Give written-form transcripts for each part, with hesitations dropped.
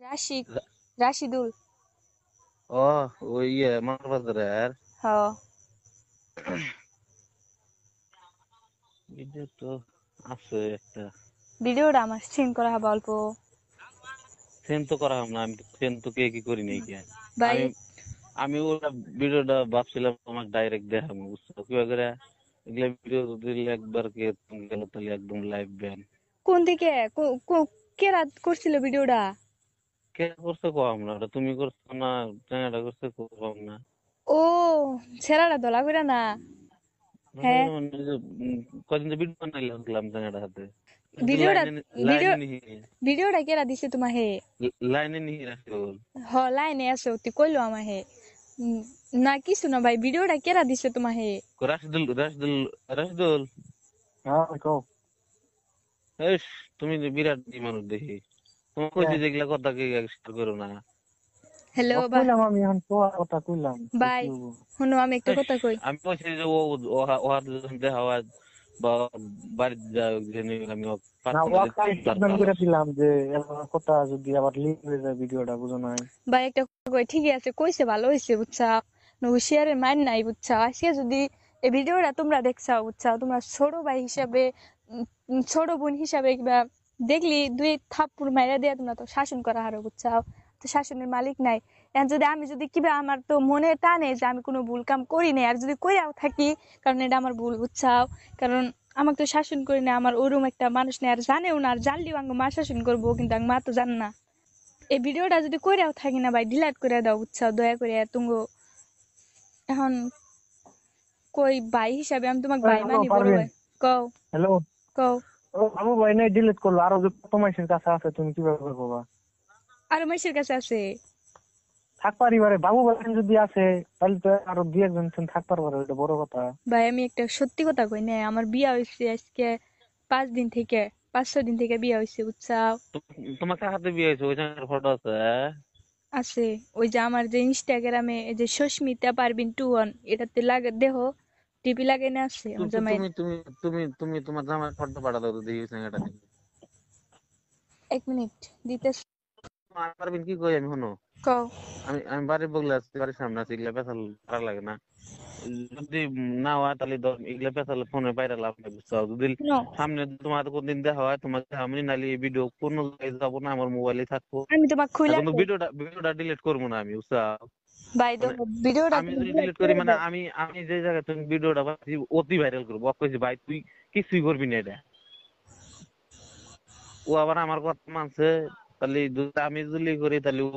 রাশিদ রাশিদুল। ও ওই মানবাজারের হ ভিডিও তো আছে একটা। ভিডিওটা আমার সিন করা হবে অল্প। সেন্ড তো করা হবে না, আমি সেন্ড তো কি করি নাই কি ভাই আমি আমি ওটা ভিডিওটা ভাবছিলাম তোমাকে ডাইরেক্ট দেখাবো, বুঝছো কি করে এগুলা ভিডিও দিলে একবার কে গেল তাহলে একদম লাইভ ব্যান। কোন দিকে কে রাত করছিল ভিডিওটা? কে করছে কম না, ওটা তুমি করছো না, চ্যানেলটা করছে কম না। ও ছেড়াটা ধলা কইরা না। হ্যাঁ মানে ওই যে, কদিন ভিডিও বানাইলাম দেখলাম চ্যানেলটা হাতে ভিডিওটা লাইনে ভিডিও লাইনে নিহি ভিডিওটা কেরা দিছে তোমা হে? লাইনে নিহি রাখো। হ লাইনে আছে তুই কইলো আমা হে। না কিছু না ভাই, ভিডিওটা কেরা দিছে তোমা হে? রাশিদুল রাশিদুল রাশিদুল হ্যাঁ কও। এস, তুমি যে বিরাট মানুষ দেখি, তোমাকে কইছি যেগুলা কথা কে শেয়ার করো না। হ্যালো ভাই। কইলাম আমি এখন তোমার কথা কইলাম তো ভাই কি হবো? শুনো আমি একটা এস, কথা কই। আমি কইছি যে ওহার দেখা হয় বা বাড়িতে যাও জেনে আমি না পার্সোনালি ওয়াকাই সাবধান করে দিলাম যে এমন কথা যদি আবার লিক হয়ে যায় ভিডিওটা, বুঝো নাই? ভাই একটা কথা কই, ঠিকই আছে কইছে ভালো হইছে বুঝছা, হুশিয়ারের মাইন নাই বুঝছা। আজকে যদি এই ভিডিওটা তোমরা দেখছাও বুঝছা, তোমরা ছোট ভাই হিসাবে ছোট বোন হিসাবে কিবা দেখলি দুই থাপ্পড় মাইরা দিয়ে তোমরা তো শাসন করা হারো বুঝছাও। তো শাসনের মালিক নাই। এখন যদি আমি যদি কিবা আমার তো মনে টানে যে আমি কোনো ভুল কাম করি নাই, আর যদি কইরাও থাকি কারণ এটা আমার ভুল বুঝছাও। কারণ আমাকে তো শাসন করি না, আমার ওরম একটা মানুষ নেই, আর জানেও না, আর জানলেও আঙ্গ মা শাসন করবো, কিন্তু আঙ্গ মা তো জান না। এই ভিডিওটা যদি কইরাও থাকি না ভাই, ডিলিট করে দাও বুঝছাও দয়া করে তুঙ্গ। এখন কই ভাই হিসাবে আমি তোমাকে ভাই হ্যালো মানি, বড় পারভিন, ভাই। কও হ্যালো। কও। ও বাবু ভাই নাই ডিলিট করলো, আরো যে কত মাইসের কাছে আছে তুমি কিভাবে করবা? আর মাসের কাছে আছে। থাক পারিবারে বাবু ভাই যদি আছে তাহলে তো আরো দুই একজন থাক পারবারে, এটা বড় কথা। ভাই আমি একটা সত্যি কথা কই না, আমার বিয়া হইছে আজকে 5 দিন থেকে, 5-6 দিন থেকে বিয়া হইছে বুঝছাও। তোমাকে হাতে বিয়ে হয়েছে ওই চ্যানেলের ফটো আছে? আছে ওই যে আমার যে ইনস্টাগ্রামে এই যে সুস্মিতা পারবিন 21 এটাতে লাগে দেহ, টিপি লাগাই আছে আমার তুমি জামাই। তুমি তুমি তুমি তুমি তোমার জামার ফটো পাঠা দাও তো দেখি চ্যানেলটা দেখি। 1 মিনিট দিতে। আর পারবেন কি কই আমি শোনো, কও। আমি আমি বাড়ির বগলে আছি, বাড়ির সামনে আছি, এগুলা পেছাল ভালো লাগে না। যদি না হয় তাহলে এগুলা পেছাল ফোনে বাইরে লাভ নাই, বুঝছো? যদি শুনো সামনে তোমার কোনদিন দেখা হয় তোমাকে আমি নাহলে এই ভিডিও কোনো জায়গায় যাবো না, আমার মোবাইলে থাকবো। আমি তোমাকে খুইলা কিন্তু কই। ভিডিওটা ডিলিট করবো না আমি, বুঝছো? ভাই মানে দেখো ভিডিওটা আমি তুমি যদি ডিলিট ডিলিট করি করে মানে দাও। আমি যে জায়গায় তুমি ভিডিওটা পাচ্ছি অতি ভাইরাল করবো, কইছি ভাই তুই কিছুই করবি না এটা। ও আবার আমার কথা মানছে, তাহলে আমি যদি করি তাহলে ও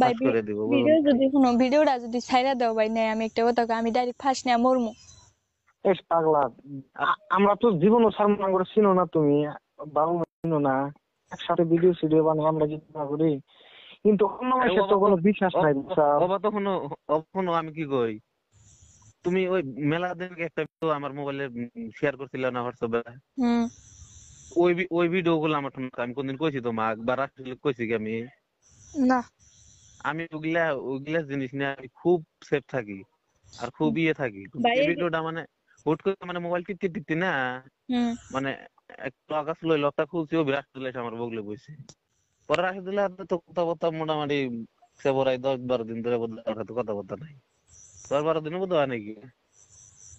ভাই ফাঁস করে দিব, বুঝুন ভিডিও নাই। যদি শুনো, ভিডিওটা যদি ছাইরা দাও ভাই, নাই আমি একটা কথা কই, আমি ডাইরেক্ট ফাঁস নিয়ে মরমু। এস পাগলা, আমরা তো জীবনও সালমান করে চিনো না তুমি, বাবু ভাই চিনো না, একসাথে ভিডিও সিডিও বানাই আমরা যদি না করি, কিন্তু অন্য আরে মানুষের তো কোনো বিশ্বাস নাই বুঝছো? অবা তখনও আমি কি কই, তুমি ওই মেলা দিন একটা ভিডিও আমার মোবাইলে শেয়ার করছিলে না হোয়াটসঅ্যাপে, হুম। ওই ভিডিও গুলো আমার শুনতে আমি কোনদিন কইছি তোমাক বা রাসেল কইছি কি আমি? না আমি ওগুলা জিনিস নিয়ে আমি খুব সেফ থাকি আর খুব থাকি, কিন্তু ভাই এই এই যে ভিডিওটা মানে হুট করে মানে মোবাইল টিপতে টিপতে না, হুম। মানে একটু আকাশ লই লকটা খুলছি ও বিরাট চলে এসে আমার বগলে বইছে। পরে রাশিদুল্লাহ হাতে তো কথাবার্তা মোটামুটি সে বড়াই 10-12 দিন ধরে ওর হাতে কথাবার্তা নাই। 10-12 দিনের মধ্যে হয় নাকি?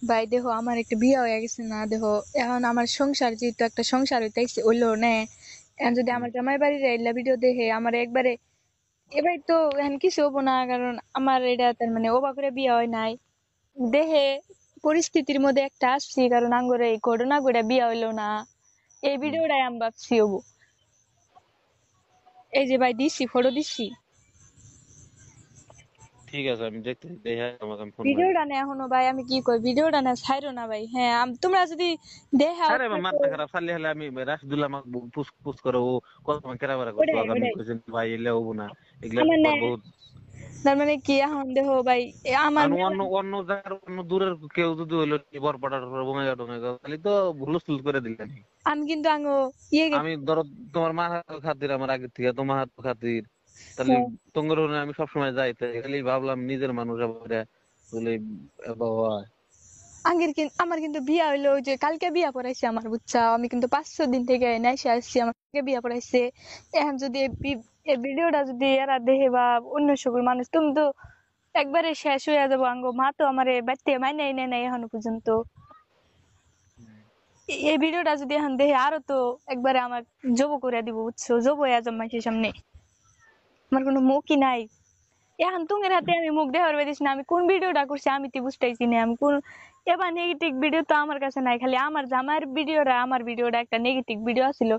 ভাই দেখো আমার একটা বিয়ে হয়ে গেছে না, দেখো এখন আমার সংসার যেহেতু একটা সংসার হইতেছে হইলো না, এখন যদি আমার জামাই বাড়ির এলা ভিডিও দেখে আমার একবারে, এবার তো এখন কিছু হবো না, কারণ আমার এটা তার মানে ওবা করে বিয়ে হয় নাই। দেহে পরিস্থিতির মধ্যে একটা আসছি, কারণ আঙ্গরে এই ঘটনা করে বিয়ে হইলো না, এই ভিডিওটাই আমি ভাবছি হবো। এই যে ভাই দিচ্ছি, ফটো দিচ্ছি। ঠিক আছে, আমি দেখতে দেখে তোমাকে আমি ফোন মারি। ভিডিওটা না এখনো ভাই, আমি কি কই ভিডিওটা না ছাইরো না ভাই। হ্যাঁ তোমরা যদি দেখাও আরে থাকো। মাথা খারাপ চালিয়ে হলে আমি রাশিদুল্লাহ আমাকে পুস পুস করে ও কত কেরাবেরা করছো, ওটাই আমি ওটাই কইছেন ভাই এলে হবো না, এগুলা আমার না, বহুত। তার মানে কি এখন দেখো ভাই আমার আর মেলা। অন্য অন্য জায়গার অন্য দূরের কেউ যদি হইলো বরপাড়ার বঙ্গাইগা টঙ্গাইগা তাহলে তো হুলস্থুল করে দিলেন। আমি কিন্তু আঙ্গো ইয়ে আমি ধরো তোমার মা হাতের খাতির আমার আগের থেকে তোমার হাতের খাতির, তাহলে হ্যাঁ, তোমার আমি সবসময় যাইতে খালি ভাবলাম নিজের মানুষ বলে বাবা। আমার কিন্তু বিয়া হইলো, ওই যে কালকে বিয়া পড়াইছে আমার বুঝছা, আমি কিন্তু 5-6 দিন থেকে নেশে আসছি, আমার কালকে বিয়া পড়াইছে। এখন যদি এই ভিডিওটা যদি এরা দেখে বা অন্য সকল মানুষ, তুমি তো একবারে শেষ হয়ে যাবো। আঙ্গো মা তো আমারে বাড়তে মাইনে নেয় নাই এখনো পর্যন্ত। এই ভিডিওটা যদি এখন দেখে আরো তো একবারে আমার জব করে দিব, বুঝছো? জব হয়ে যাবো মানুষের সামনে, আমার কোনো মুখই নাই। এখন তোমার হাতে আমি মুখ দেখার পারিস না, আমি কোন ভিডিওটা করছি আমি তো বুঝতেছি না। আমি কোন এবার নেগেটিভ ভিডিও তো আমার কাছে নাই, খালি আমার জামার ভিডিওটা, আমার ভিডিওটা একটা নেগেটিভ ভিডিও ছিল।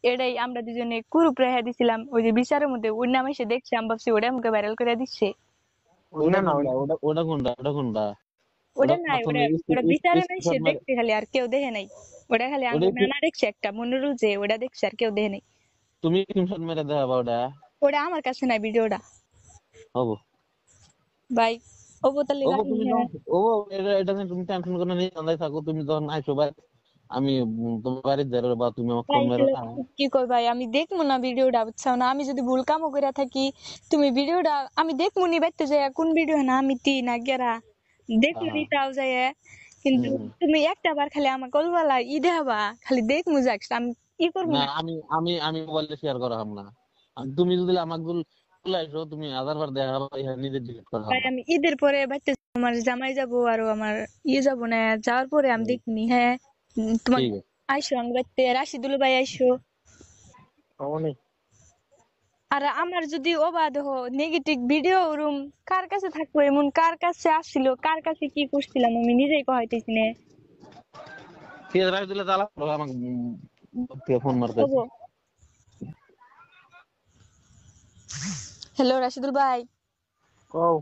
এটাই আমরা দুজনে কুরুপ রেখে দিছিলাম ওই যে বিচারের মধ্যে, ওর নাম এসে দেখছে, আমি ভাবছি ওটা আমাকে ভাইরাল করে দিচ্ছে। ওটা না না কোনটা, ওটা কোনটা, ওটা কোনটা? ওটা ওটা নাই, ওটা প্রথমে ওটা বিচারে এসে স্ক্রিনশট মেরে, দেখছে খালি, আর কেউ দেখে নাই। ওটা খালি ওটা আঙ্গুর নানা দেখছে, একটা মনিরুল যে, ওটা দেখছে, আর কেউ দেখে নাই। তুমি স্ক্রিনশট মেরে দেখাবা ওটা। ওটা আমার কাছে নাই ভিডিওটা হবো ভাই। ও বোতালি ও রাখি তুমি হ্যাঁ। ও এটা এটা নিয়ে তুমি টেনশন করে নিয়ে সন্ধ্যায় থাকো। তুমি যখন আইসো ভাই, আমি তোমার বাড়ির যাবো বা তুমি আমার ফোন ভাই মেরো তাহলে না। কি কই ভাই, আমি দেখবো না ভিডিওটা, বুঝছো না? আমি যদি ভুল কামও করে থাকি, তুমি ভিডিওটা আমি দেখবো নি বাইতে যাই, কোন ভিডিও না আমি তি না গেরা দেখবো নি হ্যাঁ, তাও যায়। কিন্তু হুম। তুমি একটা বার খালি আমার কলবালা দেখাবা, খালি দেখমু যাক আমি ই করবো না, না। আমি আমি আমি মোবাইলে শেয়ার করা হাম না। তুমি যদি আমাকে আইসো, তুমি 1000 বার দেখাবা, ইহা নিজে ডিলিট করা হাম ভাই না। আমি ঈদের পরে বাইতে আমার জামাই যাবো, আর আমার যাবো না, যাওয়ার পরে আমি হুম, দেখনি। হ্যাঁ তোমার ঠিক আছে। আইসো আমি বাইতে, রাশিদুল ভাই আইসো। অনেক আর আমার যদি ওবা দেখো নেগেটিভ ভিডিও ওরম কার কাছে থাকবো, এমন কার কাছে আসছিল, কার কাছে কি করছিলাম আমি নিজেই কহাইতেছি না। ঠিক আছে, রাখি দিলে তালা আমাকে ফোন মারতেছে। ওগো, হ্যালো রাশিদুল ভাই। কও।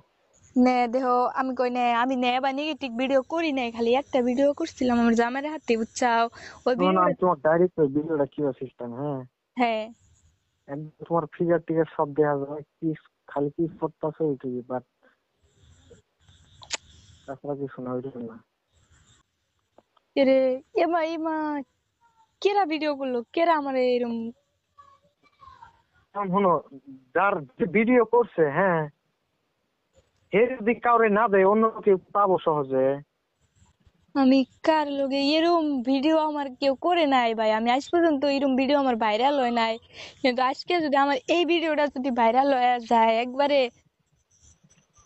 নে দেখো আমি কই নে, আমি নে বা নেগেটিভ ভিডিও করি নাই, খালি একটা ভিডিও করছিলাম আমার জামাইয়ের হাতে, বুঝছাও? ওই শোনো ভিডিওটা আমি তোমার ডাইরেক্ট ভিডিওটা কি সিস্টেম, হ্যাঁ হ্যাঁ। একদম তোমার ফিগার টিগার সব দেখা যাবে, কি খালি কি করতেছো ওইটুকু, বাট তাছাড়া কিছু না ওইটুকু না। এরে এমা এমা কেরা ভিডিও করলো, কেরা আমার এরম? এখন শোনো, যার ভিডিও করছে, হ্যাঁ হে যদি কাউরে না দেয় অন্য কেউ পাবো সহজে। আমি কার লগে এরম ভিডিও আমার কেউ করে নাই ভাই, আমি আজ পর্যন্ত এরম ভিডিও আমার ভাইরাল হয় নাই। কিন্তু আজকে যদি আমার এই ভিডিওটা যদি ভাইরাল হয়ে যায় একবারে,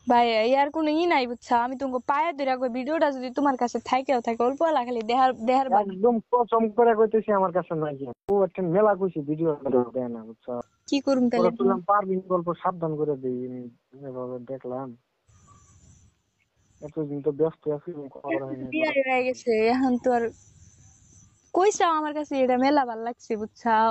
ভাই ইয়ার কোনো নাই, বুঝছা? আমি তোমাকে পায়ে ধরে কই, ভিডিওটা যদি তোমার কাছে থাকেও থাকে অল্প এলা, খালি দেহার দেহার বাকি। একদম কসম করে কইতেছি আমার কাছে নাই গিয়া। ও একটা মেলা কইছি ভিডিও দেয় না, বুঝছো? কি করুম তাহলে? ওরা তুললাম পারবিন গল্প সাবধান করে দিই, এভাবে দেখলাম। এতদিন তো ব্যস্ত আছি, খবর এখন তো হয়নি বিয়ে তোরা। হয়ে গেছে, এখন তো আর কইসাও আমার কাছে এটা মেলা ভাল লাগছে, বুঝছাও?